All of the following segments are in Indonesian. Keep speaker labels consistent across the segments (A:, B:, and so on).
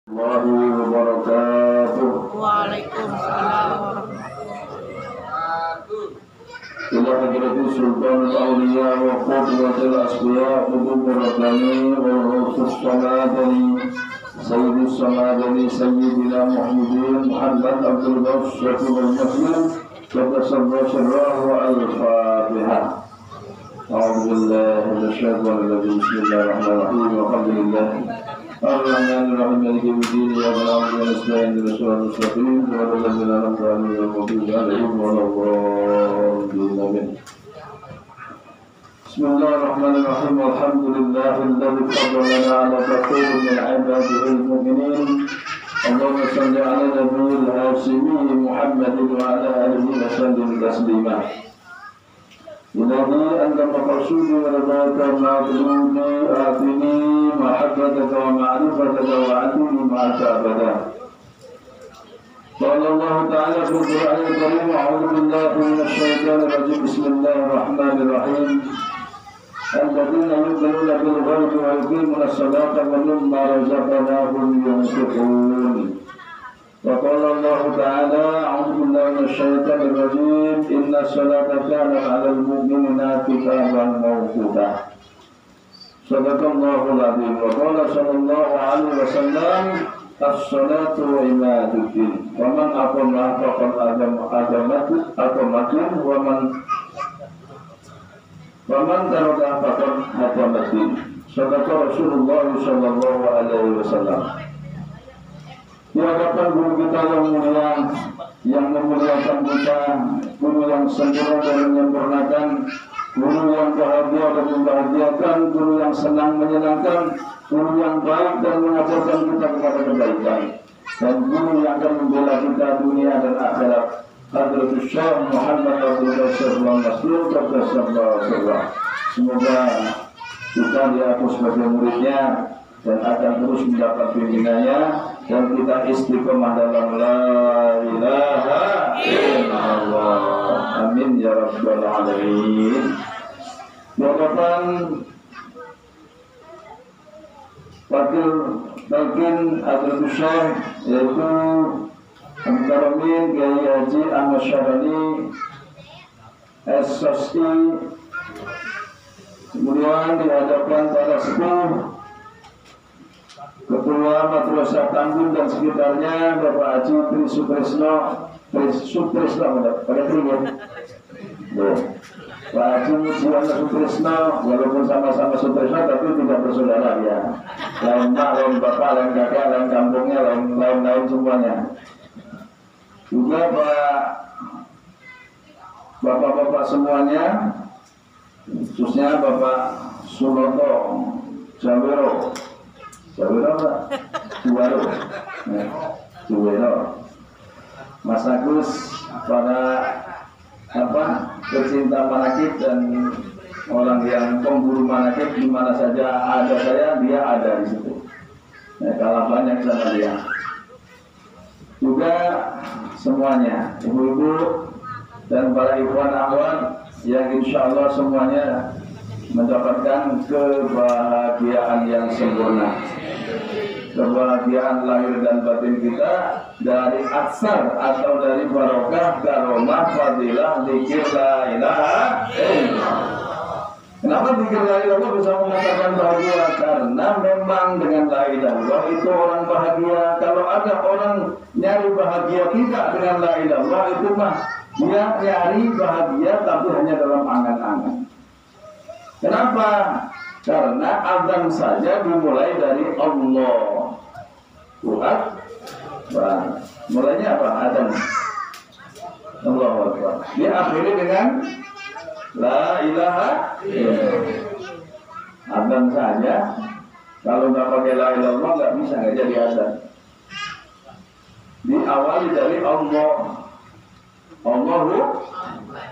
A: Warahmatullahi wabarakatuh.
B: Waalaikumsalam warahmatullahi wabarakatuh.
A: Ila hadrati sultan al-awliya wa qudwatil asfiya Qutub Rabbani wa rusus samadani Sayyidus samadani Sayyidina Muhammadin Muhammad Abdul Ghaf Syekh al-Muslim Qadasallahu sirrahu wa al-Fatihah. A'udzu billahi minasyaitonir rajim. Bismillahirrahmanirrahim. Alhamdulillah Ar-Rahmanir-Rahim Maliki yaumiddin. Iyyaka na'budu wa nasta'in ihdinas siratal mustaqim siratal ladzina an'amta 'alaihim ghairil maghdubi 'alaihim waladdallin. Amin. Bismillahirrahmanirrahim. Alhamdulillahilladzi faddalana 'ala katsirin min 'ibadihil mu'minin. Allahumma shalli 'ala nabiyil hashimi Muhammadin wa 'ala alihi wa sallim taslima. Ilahi anta maqsudi wa ridaka ma'lubi atini mahabbataka wa ma'rifataka wa atini ma'aka abada. Qala Allah ta'ala fil Qur'anil Karim, a'udzu billahi minasy syaithanir rajim. Bismillahirrahmanirrahim. Alladzina yu'minuna bil ghaibi wa yuqimuna as-salata wa mimma razaqnahum yunfiqun. وقال الله تعالى أعوذ بالله من الشيطان الرجيم إن الصلاة كانت على المؤمنين كتابا موقوتا. صدق الله العظيم. وقال صلى الله عليه وسلم الصلاة عماد الدين ومن أقامها فقد أقامته ومن تركها فقد هدم الدين. صدق رسول الله صلى الله عليه وسلم. Di hadapan guru kita yang mulia, yang memuliakan kita, guru yang sempurna dan menyempurnakan, guru yang bahagia dan membahagiakan, guru yang senang menyenangkan, guru yang baik dan mengajarkan kita kepada kebaikan, dan guru yang akan membela kita dunia dan akhirat. Hadratus Syekh Muhammad Abdul Ghaf Mas'ud Qaddasallahu. Semoga kita diaku sebagai muridnya dan akan terus mendapat pimpinannya, dan kita istiqomah dalam la ilaha illallah. Amin ya rabbal alamin. Bapak Wakil Talqin Hadratus Syekh yaitu Al-Karamin Kiai Haji Ahmad Syarani SSI, kemudian di hadapan para sepuh Ketua Madrasah Tanggul dan sekitarnya, Bapak Haji Tri Sutrisno, pada tinggi. Pak Haji Mujiwana Sutrisno, walaupun sama-sama Sutrisno tapi tidak bersaudara ya. Lain mak, lain bapak, lain kakak, lain kampungnya, lain semuanya. Juga bapak-bapak semuanya, khususnya Bapak Suloto Jawero. Juwero, Mas Agus, para pecinta manakib dan orang yang pemburu manakib, di mana saja ada saya, dia ada di situ. Kalah banyak sama dia. Juga semuanya, ibu-ibu dan para ikhwan akhwat yang insya Allah semuanya mendapatkan kebahagiaan yang sempurna, kebahagiaan lahir dan batin kita dari aksar atau dari barokah, karomah, fadilah, zikir la ilaha illallah. Kenapa zikir la ilaha illallah bisa mengatakan bahagia? Karena memang dengan la ilaha illallah itu orang bahagia. Kalau ada orang nyari bahagia tidak dengan la ilaha illallah, itu mah dia nyari bahagia tapi hanya dalam angan-angan. Kenapa? Karena azan saja dimulai dari Allah. Buat, mulainya apa? Azan. Allahu Akbar. Diakhiri dengan la ilaha illallah. Azan saja. Kalau nggak pakai la ilaha illallah nggak bisa, nggak jadi azan. Diawali dari Allah. Allahu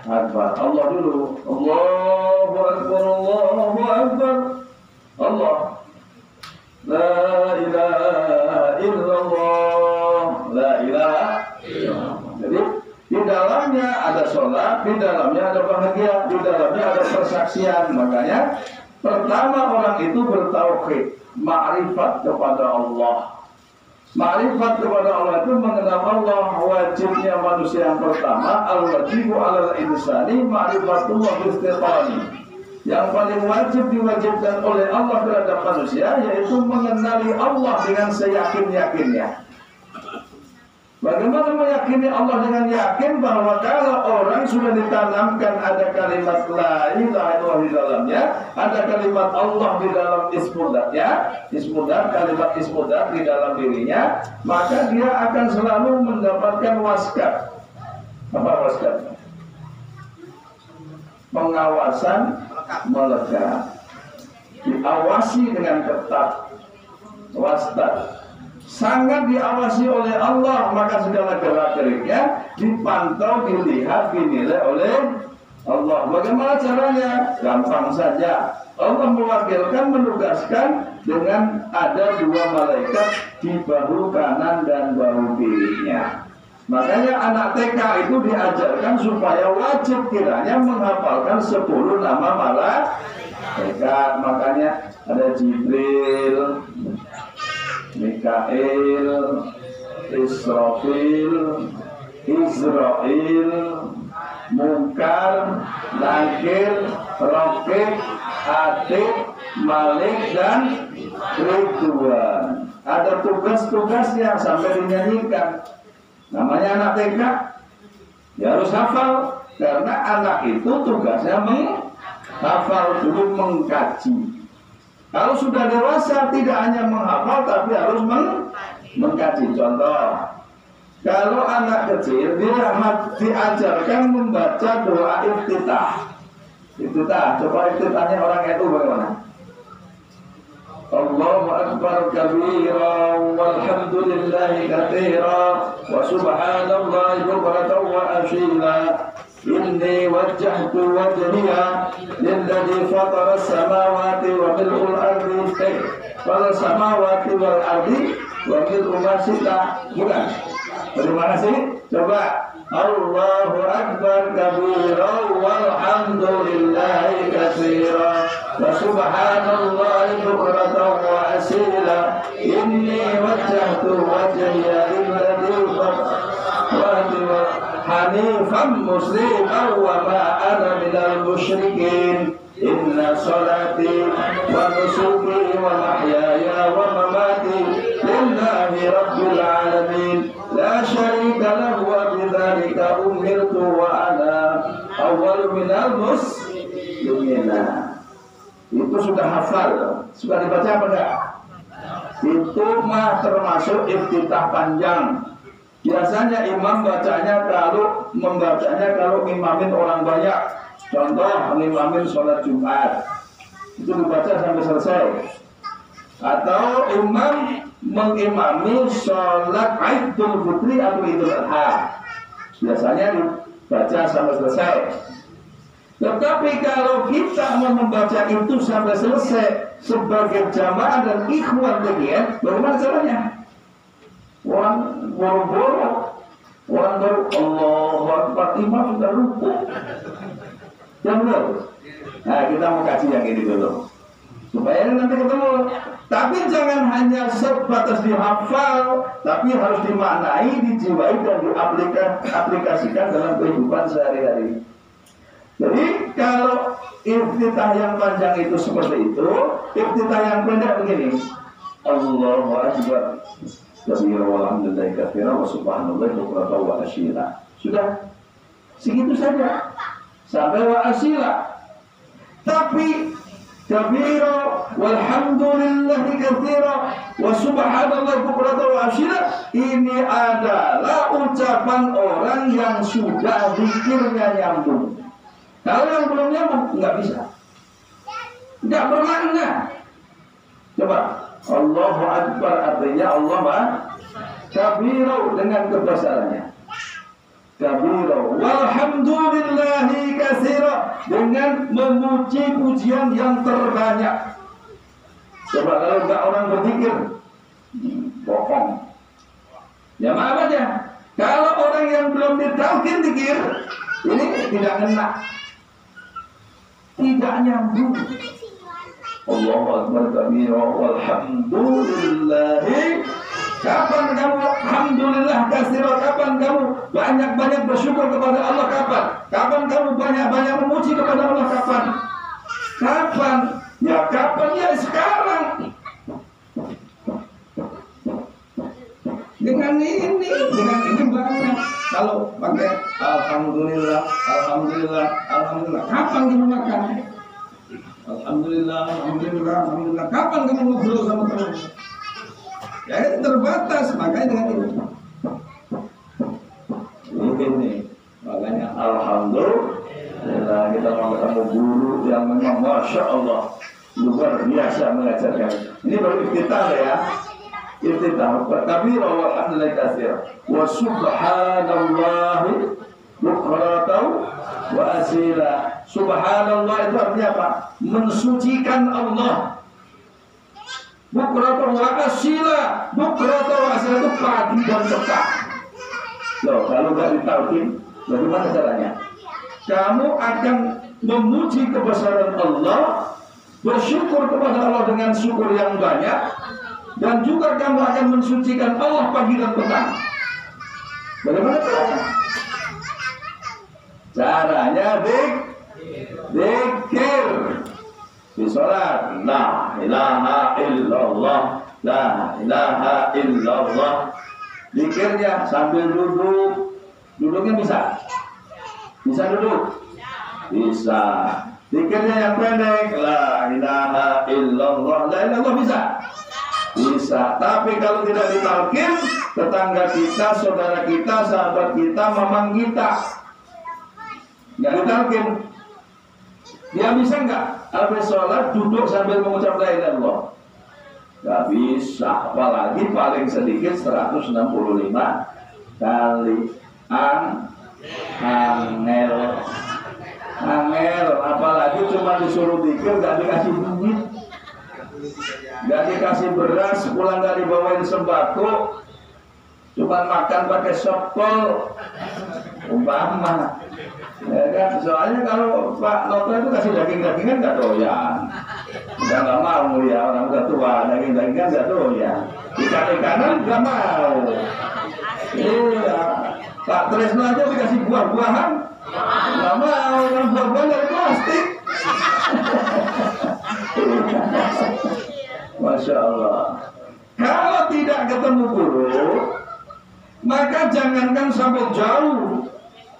A: Akbar. Allah dulu. Allahu Akbar. Allahu Akbar. Allah. La ilaha illallah. La ilaha illallah. Jadi di dalamnya ada sholat, di dalamnya ada bahagia, di dalamnya ada persaksian. Makanya pertama orang itu bertauhid, ma'rifat kepada Allah. Ma'rifat kepada Allah itu mengenal Allah. Wajibnya manusia yang pertama, al-wajibu alal insani ma'rifatullah istiqani. Yang paling wajib diwajibkan oleh Allah terhadap manusia yaitu mengenali Allah dengan seyakin-yakinnya. Bagaimana meyakini Allah dengan yakin bahwa kalau orang sudah ditanamkan ada kalimat la ilaha illallah di dalamnya, ada kalimat Allah di dalam ismudatnya, kalimat ismudat di dalam dirinya, maka dia akan selalu mendapatkan waskat. Apa waskat? Pengawasan melekat. Diawasi dengan ketat. Wastat. Sangat diawasi oleh Allah, maka segala gerak-geriknya dipantau, dilihat, dinilai oleh Allah. Bagaimana caranya? Gampang saja. Allah mewakilkan, menugaskan dengan ada 2 malaikat di bahu kanan dan bahu kirinya. Makanya anak TK itu diajarkan supaya wajib kiranya menghafalkan 10 nama malaikat. Makanya ada Jibril, Mikail, Israfil, Israel, Munkar, Nakir, Rokib, Atid, Malik, dan Ridwan. Ada tugas-tugasnya sampai dinyanyikan. Namanya anak TK, ya harus hafal. Karena anak itu tugasnya menghafal dulu, mengkaji. Kalau sudah dewasa tidak hanya menghafal tapi harus mengkaji. Contoh, kalau anak kecil dia diajarkan membaca doa iftitah. Iftitah, coba iftitahnya orang itu bagaimana? Allahu akbar kabira walhamdulillahi katsira wa subhanallahi bukratan wa asila. Inni wajjahtu wajhiya lilladzi fatara as-samawati wa mil'ul ardi wal samawati wal ardi wa mil'u ma syi'ta. Bukan? Bagaimana sih? Coba. Allahu akbar kabira walhamdulillahi katsira wa subhanallahi bukratan wa asila. Inni wajjahtu wajhiya lilladzi fatara hanifan musliman wa ma ana minal musyrikin. Inna salati wa nusuki wa mahyaya wa mamati lillahi rabbil alamin la syarika lahu wa bidzalika umirtu wa ana awwal minal muslimin. Itu sudah hafal, sudah dibaca apa enggak? Itu mah termasuk iftitah panjang. Biasanya imam membacanya kalau imamin orang banyak. Contoh, imamin sholat Jumat itu dibaca sampai selesai. Atau imam mengimami sholat Idul Fitri atau Idul Adha, biasanya dibaca sampai selesai. Tetapi kalau kita mau membaca itu sampai selesai sebagai jamaah dan ikhwan bagian, bagaimana caranya? Orang boro-boro, orang baru Allahu Akbar, imam sudah lupa. Yang benar. Nah, kita mau kaji yang ini dulu supaya nanti ketemu. Tapi jangan hanya sebatas dihafal, tapi harus dimaknai, dijiwai, dan diaplikasikan dalam kehidupan sehari-hari. Jadi kalau iftitah yang panjang itu seperti itu, iftitah yang pendek begini. Allahu Akbar kabira walhamdulillahi katsira wa subhanallahi bukratan wa asila. Sudah segitu saja sampai wa asila. Tapi kabira walhamdulillahi katsira wa subhanallahi bukratan wa asila ini adalah ucapan orang yang sudah zikirnya nyambung. Kalau yang belum nyambung nggak bisa, nggak bermakna. Coba Allahu Akbar artinya Allah Maha Kabira dengan kebesarannya. Kabira walhamdulillahi katsira dengan memuji pujian yang terbanyak. Coba kalau enggak orang berzikir, bohong. Ya maaf aja. Kalau orang yang belum ditauhid zikir, ini tidak kena, tidak nyambung. Allahu Akbar kabira walhamdulillahi Kapan kamu alhamdulillah katsira? Kapan kamu banyak-banyak bersyukur kepada Allah? Kapan? Kapan kamu banyak-banyak memuji kepada Allah? Kapan? Kapan? Ya kapan? Ya sekarang. Dengan ini banyak. Kalau pakai alhamdulillah, alhamdulillah, alhamdulillah. Kapan kamu makan? Alhamdulillah, alhamdulillah, alhamdulillah. Kapan kamu ngobrol sama teman? Ya itu terbatas, makanya dengan ini. Ini makanya alhamdulillah kita mau ketemu guru yang memang masya Allah luar biasa mengajarkan. Ini baru iftitah ya. Iftitah, tapi alhamdulillah katsir. Wa subhanallahi bukratan wa asila. Subhanallah itu artinya apa? Mensucikan Allah. Bukratan wa asila. Bukratan wa asila itu pagi dan petang. Loh, kalau nggak ditalkin, bagaimana caranya? Kamu akan memuji kebesaran Allah, bersyukur kepada Allah dengan syukur yang banyak, dan juga kamu akan mensucikan Allah pagi dan petang. Bagaimana caranya? Caranya zikir di sholat. La ilaha illallah, la ilaha illallah. Zikirnya sambil duduk. Duduknya bisa duduk, bisa. Zikirnya yang pendek, la ilaha illallah, la ilaha illallah bisa. Tapi kalau tidak ditalkin, tetangga kita, saudara kita, sahabat kita, mamang kita nggak ditalkin, dia bisa nggak? Habis sholat duduk sambil mengucap la ilaha illallah? Nggak bisa. Apalagi paling sedikit 165 kali. Angel, apalagi cuma disuruh zikir, nggak dikasih duit, nggak dikasih beras, pulang nggak dibawain sembako, cuma makan pakai sopol, umpama. Ya kan? Soalnya kalau Pak Noto itu kasih daging-dagingan nggak doyan, udah nggak mau ya, orang udah tua, daging-dagingan nggak doyan, ikan-ikanan nggak mau. Iya, Pak Tresno aja dikasih buah-buahan nggak mau, yang buah-buahan dari plastik. Masya Allah. Kalau tidak ketemu guru, maka jangankan sampai jauh.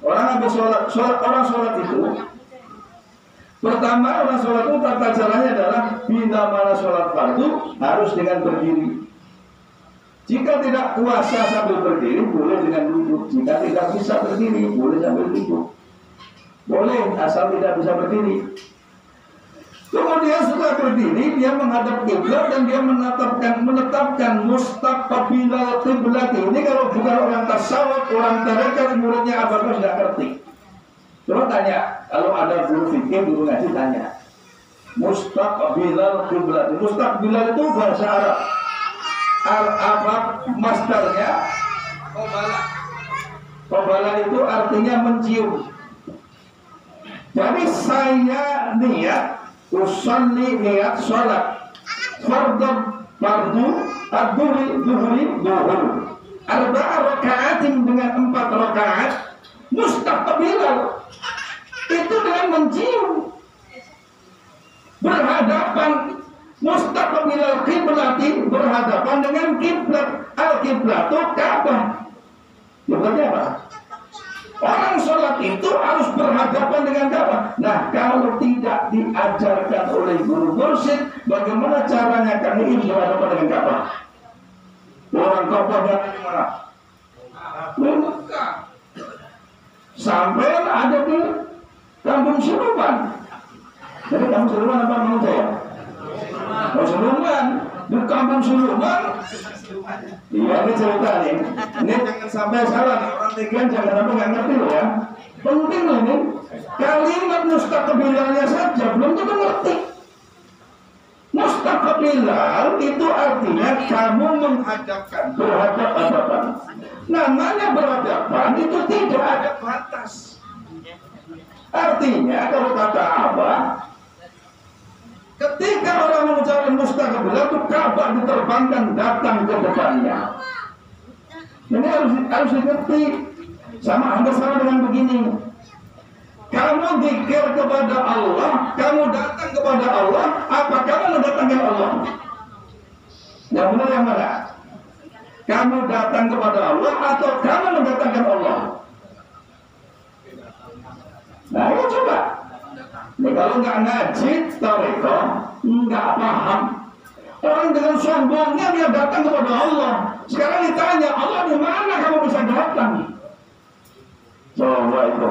A: Orang habis orang sholat itu, pertama orang sholat itu tata caranya adalah bila mana sholat fardu harus dengan berdiri. Jika tidak kuasa sambil berdiri, boleh dengan duduk. Jika tidak bisa berdiri, boleh sambil duduk. Boleh, asal tidak bisa berdiri. Kemudian setelah berdiri, dia menghadap kiblat dan dia menetapkan mustaqbilal kiblat. Ini kalau bukan orang tasawuf, orang tarekat, muridnya apa-apa sudah ngerti. Coba tanya, kalau ada guru fikih, guru ngaji tanya, mustaqbilal kiblat. Mustaqbilal itu bahasa Arab. Apa masdarnya? Qobala itu artinya mencium. Jadi saya niat usolli, niat sholat fardu ad-duhri arba'a raka'atin, dengan 4 rakaat mustaqbilal, itu dengan mencium, berhadapan. Mustaqbilal kiblati, berhadapan dengan kiblat. Al-kiblat itu Ka'bah. Berarti apa? Orang sholat itu harus berhadapan dengan Ka'bah. Nah, kalau tidak diajarkan oleh guru mursyid, bagaimana caranya kami ini berhadapan dengan Ka'bah? Orang Ka'bahnya di mana? Mekah. Sampai ada di Kampung Siluman. Jadi Kampung Siluman apa mau saya? Siluman, di Kampung Siluman. Iya, ini cerita nih. Ini jangan sampai salah nih, orang Tigan jangan sampai nggak ngerti loh ya. Penting loh ini. Kalimat mustaqbilalnya saja belum tentu ngerti. Mustaqbilal itu artinya kamu menghadapkan, berhadapan. Namanya berhadapan itu tidak ada batas. Artinya kalau kata Abah, ketika orang mengucapkan mustaqbilal itu Ka'bah diterbangkan datang ke depannya. Ini harus dimengerti. Sama hampir sama dengan begini. Kamu zikir kepada Allah, kamu datang kepada Allah, apa kamu mendatangkan Allah? Yang benar yang mana? Kamu datang kepada Allah atau kamu mendatangkan Allah? Nah, ya coba. Ini kalau nggak ngaji, tarekat, nggak paham. Orang dengan sombongnya dia datang kepada Allah. Sekarang ditanya, Allah di mana kamu bisa datang? Coba itu.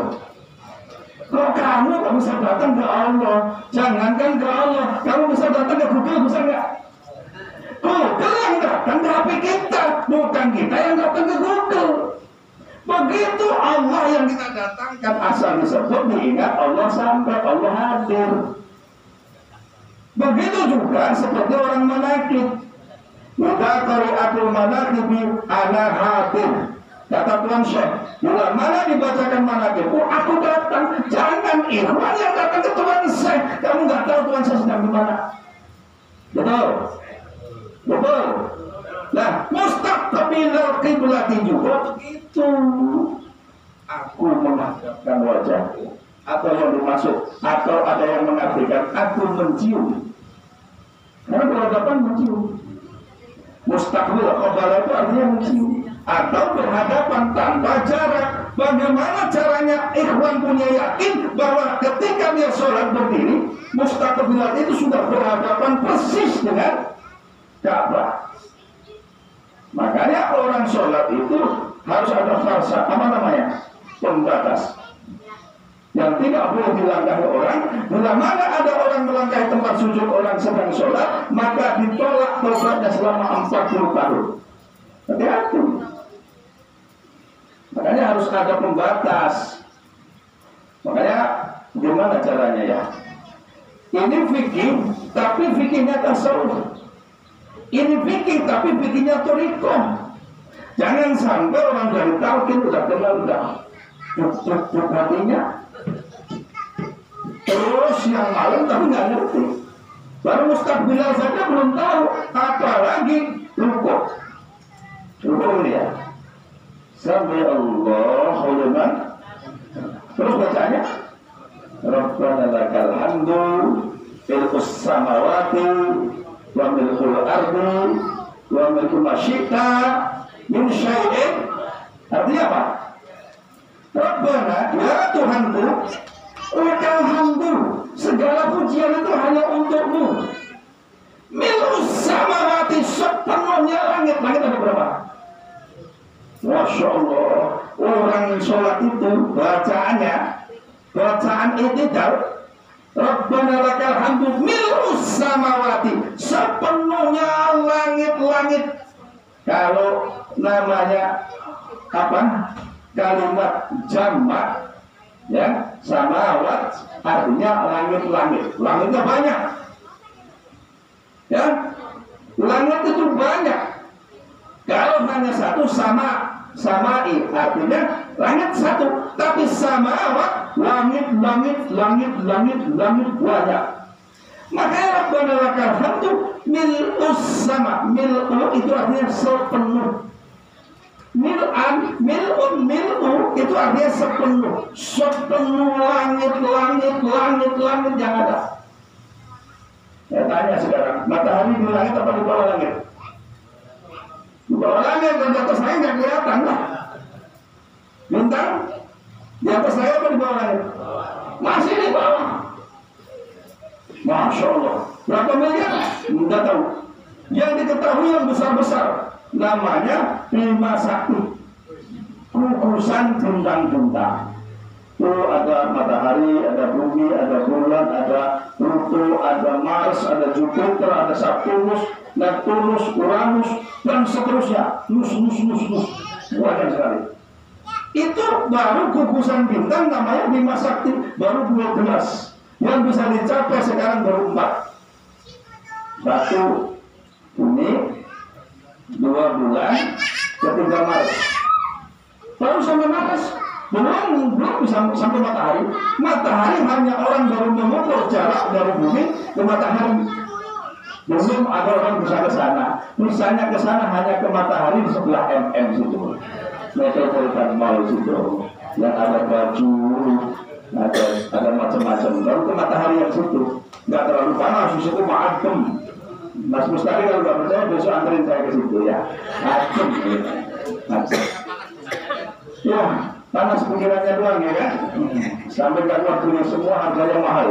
A: Kalau kamu nggak bisa datang ke Allah, jangankan ke Allah, kamu bisa datang ke Google, bisa nggak? Google yang datang ke HP kita, bukan kita yang datang ke Google. Begitu Allah yang kita datangkan, asal disebut diingat Allah sampai Allah hadir. Begitu juga seperti orang manakib. Maka qari'atul manaqibi ana hadir. Kata Tuan Syekh, bila mana dibacakan manakib, aku datang. Jangan ikhwan yang datang ke Tuan Syekh. Kamu nggak tahu Tuan Syekh sedang di mana. Betul? Betul? Nah, mustaqbilal qiblati juga begitu. Aku menghadapkan wajahku. Atau yang dimaksud, atau ada yang mengartikan aku mencium. Karena berhadapan mencium. Mustaqbil qabala itu artinya mencium. Atau berhadapan tanpa jarak. Bagaimana caranya ikhwan punya yakin bahwa ketika dia sholat berdiri, mustaqbilat itu sudah berhadapan persis dengan Ka'bah. Makanya orang sholat itu harus ada farsa, apa namanya? Pembatas. Yang tidak boleh dilangkahi orang. Bila mana ada orang melangkahi tempat sujud orang sedang sholat, maka ditolak tobatnya selama 40 tahun. Hati-hati. Makanya harus ada pembatas. Makanya gimana caranya ya? Ini fikih, tapi fikihnya tasawuf. Ini fikih, tapi fikihnya thariqah. Jangan sampai orang dari talqin udah kenal udah cuk hatinya. Terus yang malam tapi nggak ngerti. Baru mustaqbilah saja belum tahu, apalagi rukuk. Rukuk ya. Sami Allahu liman. Terus bacanya Rabbana lakal hamdu fil samawati wa milkul ardi wa milku masyita min syai'in. Artinya apa? Rabbana, ya Tuhanku, lakal hamdu, segala pujian itu hanya untukmu. Milus samawati, sepenuhnya langit. Langit ada berapa? Masya Allah, orang sholat itu bacaan i'tidal. Rabbana lakal hamdu milus samawati, sepenuhnya langit-langit. Kalau namanya apa? Kalimat jamak, ya, samawat artinya langit-langit. Langitnya banyak, ya, langit itu banyak. Kalau hanya satu samai artinya langit satu, tapi samawat langit banyak. Makanya Rabbana lakal hamdu mil'us sama. Mil'u itu artinya sepenuh. Mil'u itu artinya sepenuh. Sepenuh langit yang ada. Saya tanya sekarang, matahari di langit apa di bawah langit? Di bawah langit, dan di atas langit nggak kelihatan lah. Bintang di atas langit apa di bawah langit? Masih di bawah. Masya Allah. Berapa miliar? Tidak tahu. Yang diketahui yang besar-besar, namanya Bima Sakti, kukusan bintang-bintang. Itu ada matahari, ada bumi, ada bulan, ada Pluto, ada Mars, ada Jupiter, ada Saturnus, Neptunus, Uranus, dan seterusnya. Nus. Banyak sekali. Itu baru kukusan bintang, namanya Bima Sakti, baru 12. Yang bisa dicapai sekarang baru 4. 1 Juni, 2 bulan, ketiga Maret. Baru sampai Maret, belum bisa sampai matahari. Matahari hanya orang baru mengukur jarak dari bumi ke matahari. Belum ada orang bisa ke sana. Misalnya ke sana hanya ke matahari di sebelah MM situ. Metropolitan Mall situ. Yang ada baju, ada macam-macam. Baru ke matahari yang situ. Nggak terlalu panas di situ, adem. Mas Mustari kalau nggak percaya besok anterin saya ke situ ya. Adem. Adem. Ya, panas pikirannya doang ya kan. Sampai nggak keluar dunia semua harganya mahal.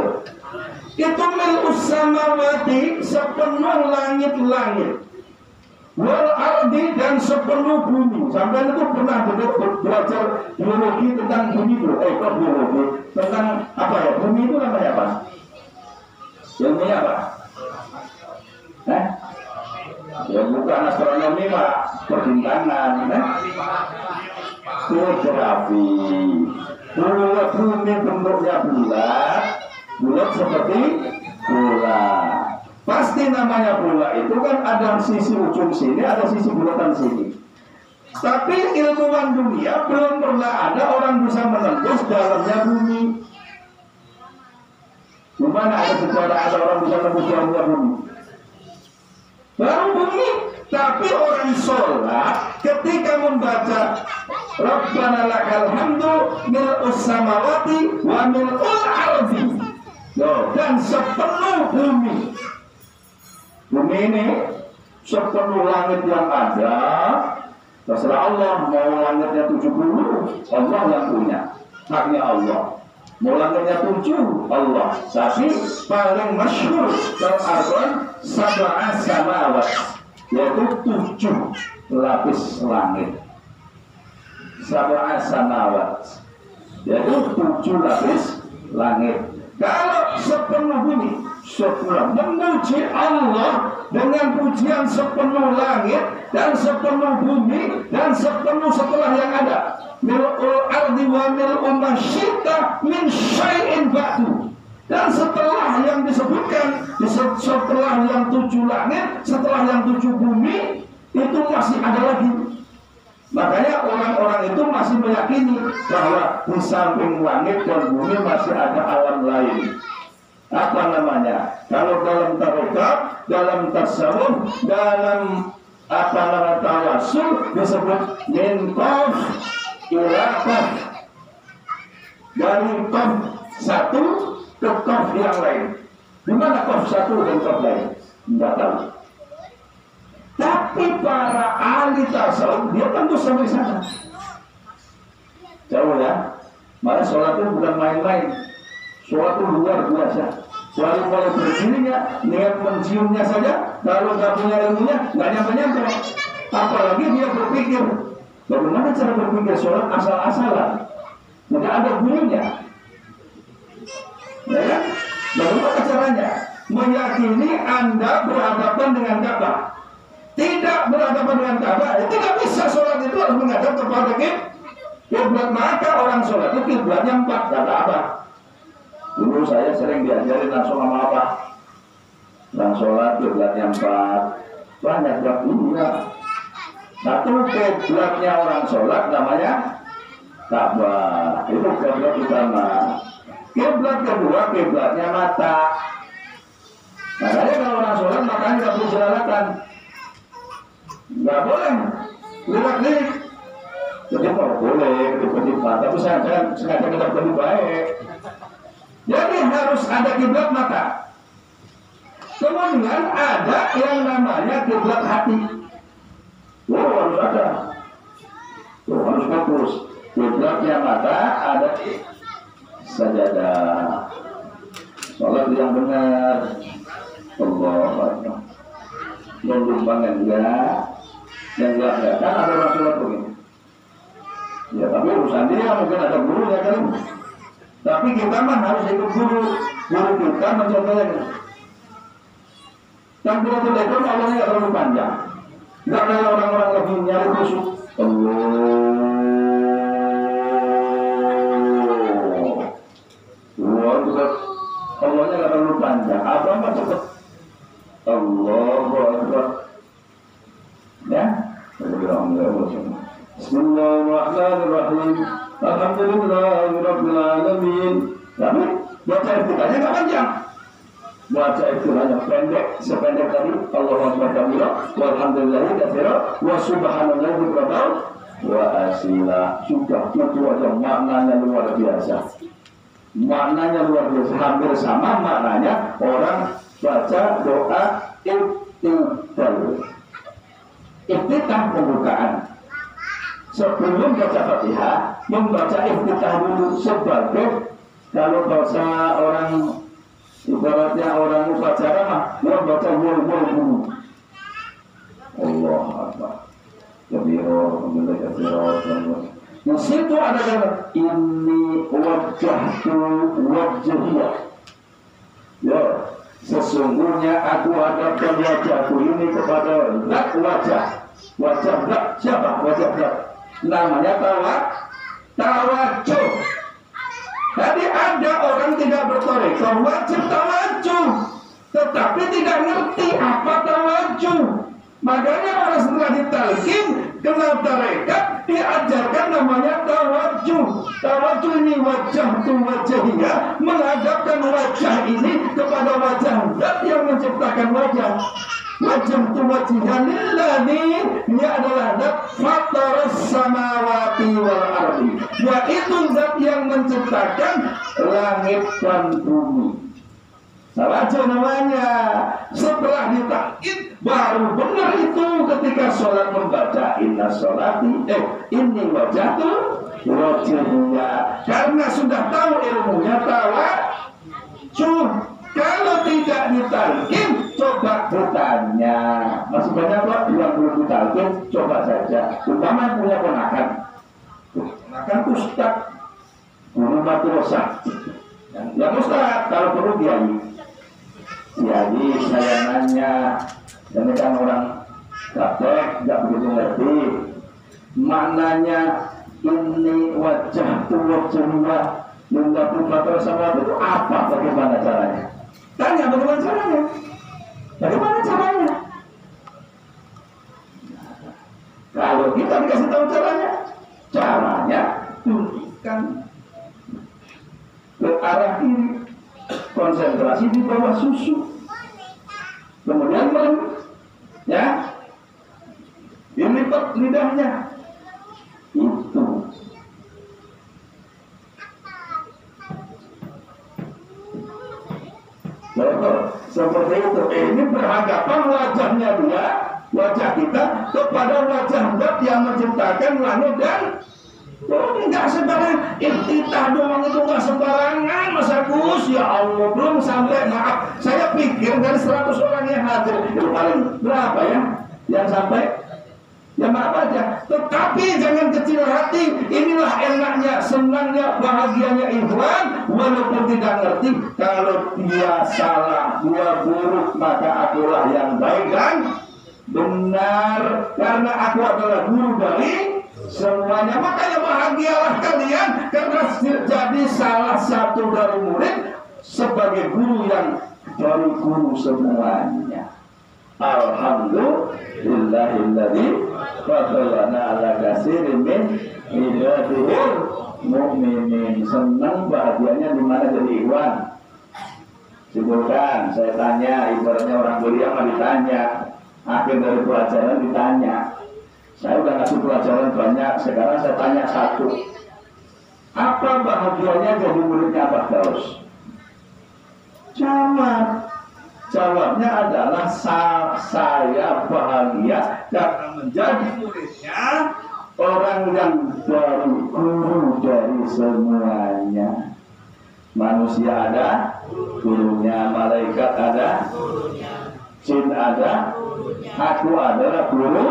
A: Itu mil'us samawati, sepenuh langit-langit, wal ardi, dan sepenuh bumi. Sampai itu pernah belajar biologi tentang bumi itu. Kok biologi tentang apa ya? Bumi itu namanya apa? Ilmunya apa? Ya bukan astronomi pak, perbintangan. Geografi. Bumi bentuknya bulat seperti bola. Pasti namanya bola itu kan ada sisi ujung sini, ada sisi bulatan sini. Tapi ilmuwan dunia belum pernah ada orang bisa menembus dalamnya bumi. Gimana ada sejarah ada orang bisa menembus dalamnya bumi? Baru bumi. Tapi orang sholat ketika membaca Rabbana lakal hamdu mil'us samawati wa mil'ul ardi, dan sepenuh bumi. Bumi ini sepenuh langit yang ada. Terserah Allah, mau langitnya 70, Allah yang punya, haknya Allah. Mau langitnya 7, Allah. Tapi paling masyhur dalam Al-Quran sab'a samawat, yaitu 7 lapis langit. Sab'a samawat, yaitu 7 lapis langit. Kalau sepenuh bumi, sepenuh memuji Allah dengan pujian sepenuh langit dan sepenuh bumi dan sepenuh setelah yang ada. Mil'ul ardi wa mil'u masyita min syai'in ba'du. Dan setelah yang disebutkan, setelah yang 7 langit, setelah yang 7 bumi, itu masih ada lagi. Makanya orang-orang itu masih meyakini bahwa di samping langit dan bumi masih ada alam lain. Apa namanya? Kalau dalam tarekat, dalam tasawuf, dalam apa namanya tawasul disebut min qaf ila qaf. Dari qaf 1 ke qaf yang lain. Di mana qaf 1 dan qaf lain? Tidak tahu. Tapi para ahli tasawuf dia tentu sampai sana. Jauh ya. Malah sholat itu bukan main-main. Sholat itu luar biasa. Selalu mulai berdirinya, niat menciumnya saja. Kalau nggak punya ilmunya, nggak nyampe-nyampe. Apalagi dia berpikir, bagaimana cara berpikir sholat asal-asalan? Tidak ada gurunya. Ya kan? Bagaimana caranya? Meyakini Anda berhadapan dengan Ka'bah. Tidak berhadapan dengan Ka'bah, tidak bisa sholat itu harus menghadap kepada kiblat. Maka orang sholat itu kiblatnya 4, kata apa? Dulu saya sering diajarin langsung sama apa? Orang sholat kiblatnya 4. Banyak kiblat dunia. Satu kiblatnya orang sholat namanya Ka'bah. Itu kiblat utama. Kiblat kedua kiblatnya mata. Makanya kalau orang sholat matanya nggak boleh jelalatan. Nggak boleh lirik-lirik. Jadi boleh kedip-kedip mata, tapi saya sengaja kedip-kedip baik. Jadi harus ada kiblat mata. Kemudian ada yang namanya kiblat hati. Harus ada. Harus fokus. Kiblatnya mata ada di sajadah. Sholat yang benar. Allah. Melumpangan enggak. Yang enggak kan ada orang sholat begini. Ya tapi urusan dia mungkin ada gurunya kan. Tapi kita mah harus ikut guru. Guru kita mencontohnya. Yang Quratul Ikhram Allahnya nggak terlalu panjang. Nggak kayak orang-orang lagi nyari khusyuk. Allahnya nggak terlalu panjang. Apa cepat? Allahu Akbar. Ya. Bismillahirrahmanirrahim. Alhamdulillahirabbil alamin. Tapi baca etikanya nggak panjang. Baca itu hanya pendek, sependek tadi Allahu Akbar kabira, walhamdulillahi katsira, wa subhanallahi bukratan wa asila. Sudah itu aja maknanya luar biasa. Maknanya luar biasa, hampir sama maknanya orang baca doa iftitah. Iftitah pembukaan. Sebelum baca Fatihah, membaca iftitah dulu sebagai kalau bahasa orang ibaratnya orang upacara mah membaca wul-wul dulu. Allah Akbar. Kabiro, alhamdulillah kabiro. Di situ ada kata ini wajahku wajhiyah. Ya, sesungguhnya aku hadapkan wajahku ini kepada zat wajah. Wajah zat siapa? Wajah zat. Namanya tawajuh. Jadi ada orang tidak bertarekah wajib tawajuh, tetapi tidak ngerti apa tawajuh. Makanya orang setelah ditalqin kenal tarekat diajarkan namanya tawajuh. Tawajuh ini wajah tu wajahnya, menghadapkan wajah ini kepada wajah zat yang menciptakan wajah. Wajah tu wajhnya lillahi, dia adalah zat fataras samawati wal ardi, yaitu zat yang menciptakan langit dan bumi. Salah aja namanya. Setelah ditakin baru benar itu ketika sholat membaca inna sholati ini wajahtu wajahnya, karena sudah tahu ilmunya tawajuh. Kalau tidak ditalkin, coba bertanya. Masih banyak kok yang belum ditalkin, coba saja. Umpama punya ponakan ustaz, guru madrasah. Yang ustaz kalau perlu kiai. Kiai saya nanya, ini kan orang praktek, nggak begitu ngerti. Maknanya ini wajah tu wajah Minta pun sama itu apa? Bagaimana caranya? Tanya bagaimana caranya? Bagaimana caranya? Kalau kita dikasih tahu caranya tunjukkan ke arah kiri, konsentrasi di bawah susu, kemudian ya, dilipat lidahnya, itu. Seperti itu. Ini berhadapan wajahnya dia, wajah kita kepada wajah zat yang menciptakan langit dan bumi. Nggak sembarangan. Iftitah doang itu nggak sembarangan, Mas Agus. Ya Allah, belum sampai, maaf, saya pikir dari 100 orang yang hadir itu paling berapa ya yang sampai? Ya maaf aja. Tetapi jangan kecil hati. Inilah enaknya, senangnya, bahagianya ikhwan. Walaupun tidak ngerti, kalau dia salah, dia buruk, maka akulah yang baik dan benar. Karena aku adalah guru dari semuanya. Makanya bahagialah kalian karena jadi salah satu dari murid sebagai guru yang dari guru semuanya. Alhamdulillahilladzi fadlana ala katsirin min ibadihil mu'minin. Senang bahagianya di mana jadi ikhwan. Simpulkan, saya tanya, ibaratnya orang kuliah mah ditanya, akhir dari pelajaran ditanya. Saya udah ngasih pelajaran banyak, sekarang saya tanya satu. Apa bahagianya jadi muridnya Pak Daus? Jawabnya adalah saya bahagia karena menjadi muridnya orang yang dari guru dari semuanya. Manusia ada gurunya, malaikat ada, jin ada, aku adalah guru.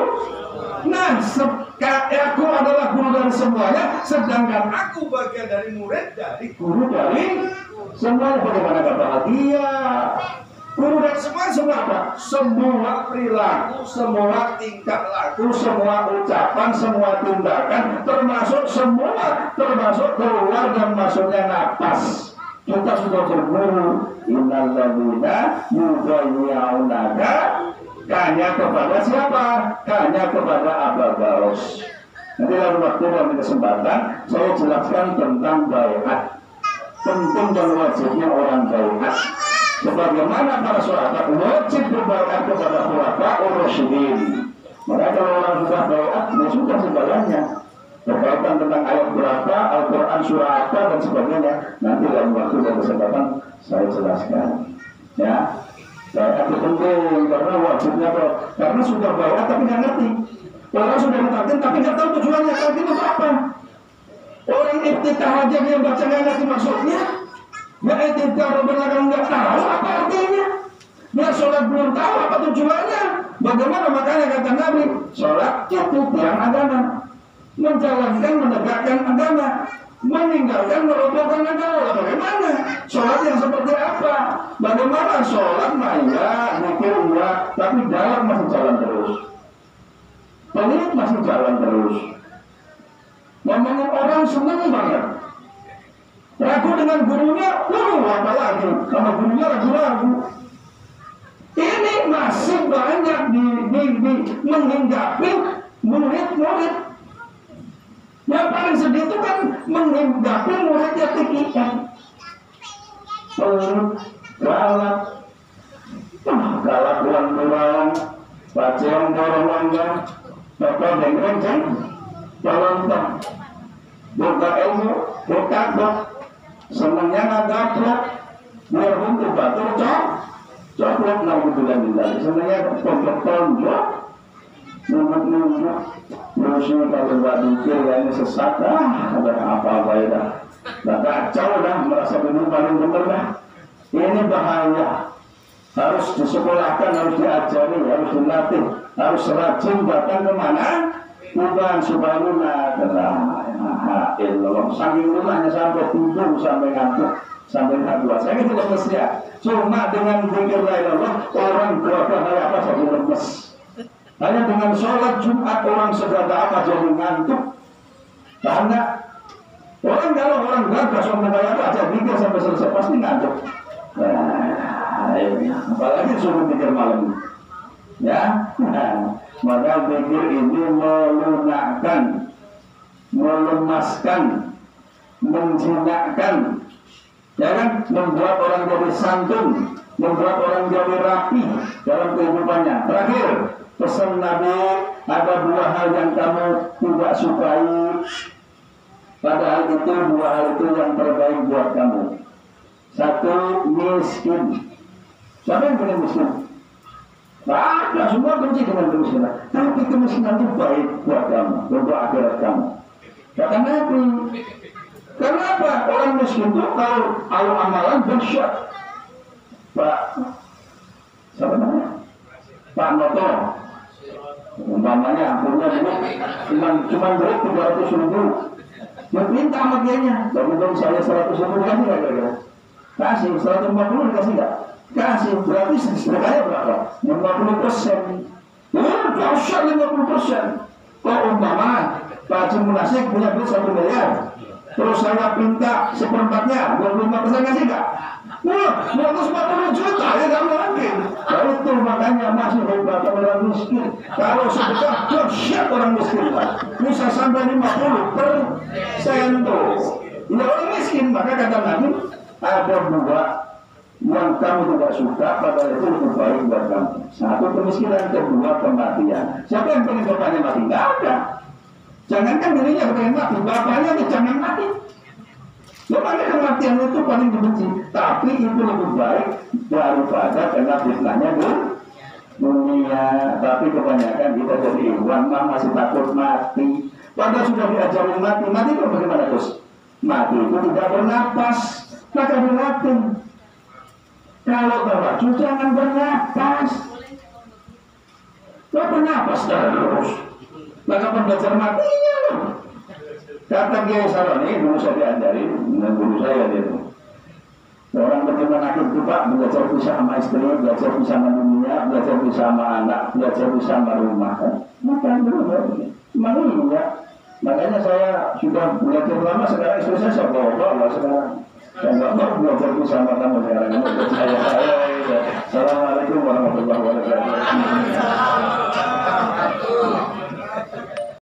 A: Nah, aku adalah guru dari semuanya, sedangkan aku bagian dari murid dari guru dari semuanya. Bagaimana gak bahagia? Guru dan semua apa? Semua perilaku, semua tingkah laku, semua ucapan, semua tindakan, termasuk keluar dan masuknya napas. Kita sudah berguru. Innalladzina yubayyi'unaka, hanya kepada siapa? Hanya kepada Aba Gaus. Nanti dalam waktu dan kesempatan saya jelaskan tentang baiat, penting dan wajibnya orang baiat. Sebagaimana para sahabat wajib berbaiat kepada khulafaur rasyidin. Maka kalau orang sudah baiat, ya sudah segalanya. Berkaitan tentang ayat berapa, Al-Quran surah apa dan sebagainya, nanti dalam waktu dan kesempatan saya jelaskan. Ya, baiat itu penting karena wajibnya karena sudah baiat tapi nggak ngerti. Orang sudah ditakdir tapi nggak tahu tujuannya. Takdir itu apa? Orang iftitah aja dia baca nggak ngerti maksudnya. Ya iftitah belakang nggak tahu apa artinya. Dia sholat belum tahu apa tujuannya. Bagaimana makanya kata Nabi, sholat itu tiang agama, menjalankan menegakkan agama, meninggalkan merobohkan agama. Bagaimana? Sholat yang seperti apa? Bagaimana sholat maya, mikir tapi dalam masih jalan terus. Pelit masih jalan terus. Ngomongin orang senang banget. Ragu dengan gurunya, apa lagi? Sama gurunya ragu-ragu. Ini masih banyak menghinggapi murid-murid. Yang paling sedih itu kan menghinggapi muridnya tikikan. Galak. Galak kurang-kurang. Baca yang dorong-dorong. Bapak deng-deng. Balontak. Buka ilmu. Buka dok. Senangnya ngagaplok. Biar untuk batur coplok naudzubillah. Senangnya tonjok. Nunjuk. Terusnya kalau gak dukir ini sesat. Ada apa-apa ya dah. Nah kacau dah. Merasa benar paling benar dah. Ini bahaya. Harus disekolahkan, harus diajari, harus dilatih, harus rajin datang kemana? Bukan subhanallah, illallah. Saking rumahnya sampai tidur, sampai ngantuk, sampai ngantuk. Saya tidak mesya. Cuma dengan zikir la ilallah orang berapa apa saja lemes. Hanya dengan sholat Jumat orang segala apa jadi ngantuk. Karena orang kalau orang gagas ngomong kayak apa aja zikir sampai selesai pasti ngantuk. Apalagi suruh pikir malam, ya. Maka pikir ini melunakkan, melemaskan, menjinakkan, ya kan, membuat orang jadi santun, membuat orang jadi rapi dalam kehidupannya. Terakhir, pesan Nabi, ada dua hal yang kamu tidak sukai, padahal itu dua hal itu yang terbaik buat kamu. Satu, miskin. Siapa yang punya miskin? Nah, semua benci dengan kemiskinan. Tapi kemiskinan itu baik buat kamu, untuk akhirat kamu. Kata Nabi. Kenapa? Orang miskin itu kalau amalan bersyat. Pak, siapa namanya? Pak Noto. Umpamanya punya duit, cuma duit 300.000. Yang minta sama dianya. Tapi dong saya 100.000 kasih nggak kira-kira? Kasih 150 dikasih nggak? Kasih, berarti sedekahnya berapa? 50%. Dahsyat 50%. Kok umpama Pak Haji Munasik punya duit 1 miliar, terus saya minta seperempatnya, 25% kasih nggak? Wah, 240 juta ya nggak mungkin. Nah itu makanya masih hebat orang miskin. Kalau sedekah dahsyat orang miskin, bisa sampai 50%. Ya orang miskin, maka kata Nabi, ada dua yang kamu tidak suka, padahal itu lebih baik buat kamu. Satu kemiskinan, kedua kematian. Siapa yang pengen bapaknya mati? Tidak ada. Jangankan dirinya pengen mati, bapaknya jangan mati. Makanya kematian itu paling dibenci. Tapi itu lebih baik daripada kena fitnahnya dunia. Tapi kebanyakan kita jadi ikhwan masih takut mati. Padahal sudah diajarin mati. Mati itu bagaimana terus? Mati itu tidak bernapas. Maka berlatih. Kalau berwaju jangan bernapas. Lo bernapas terus. Maka belajar matinya loh. Kata Kiai Saroni, dulu saya diajarin dengan guru saya itu. Orang bagaimana itu Pak, belajar bisa sama istri, belajar bisa sama dunia, belajar bisa sama anak, belajar bisa sama rumah. Maka dulu memang ini ya. Makanya saya sudah belajar lama, sekarang istri saya bawa sekarang. Saya nggak mau belajar bersama kamu sekarang. Assalamualaikum warahmatullahi wabarakatuh.